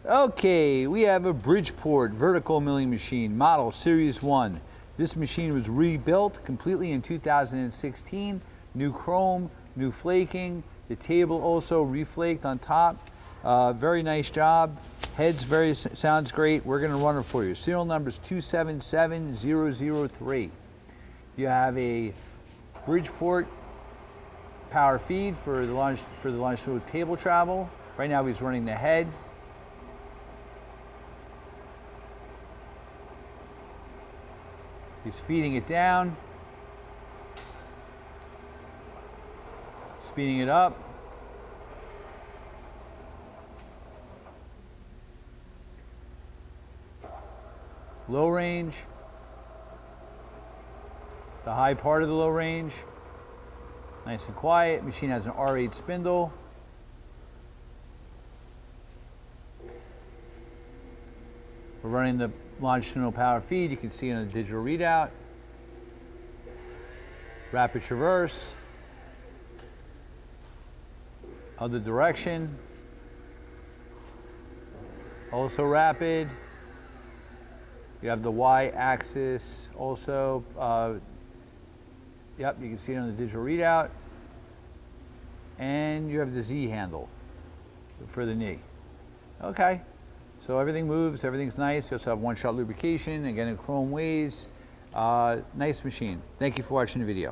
Okay, we have a Bridgeport vertical milling machine, model Series 1. This machine was rebuilt completely in 2016. New chrome, new flaking. The table also reflaked on top. Very nice job. Heads sounds great. We're gonna run it for you. Serial number is 277003. You have a Bridgeport power feed for the longitudinal table travel. Right now he's running the head. He's feeding it down, speeding it up. Low range, the high part of the low range, nice and quiet. Machine has an R8 spindle. We're running the longitudinal power feed. You can see it on the digital readout. Rapid traverse. Other direction. Also rapid. You have the Y-axis also. Yep, you can see it on the digital readout. And you have the Z handle for the knee. Okay. So everything moves, everything's nice. You also have one-shot lubrication, again in chrome ways. Nice machine. Thank you for watching the video.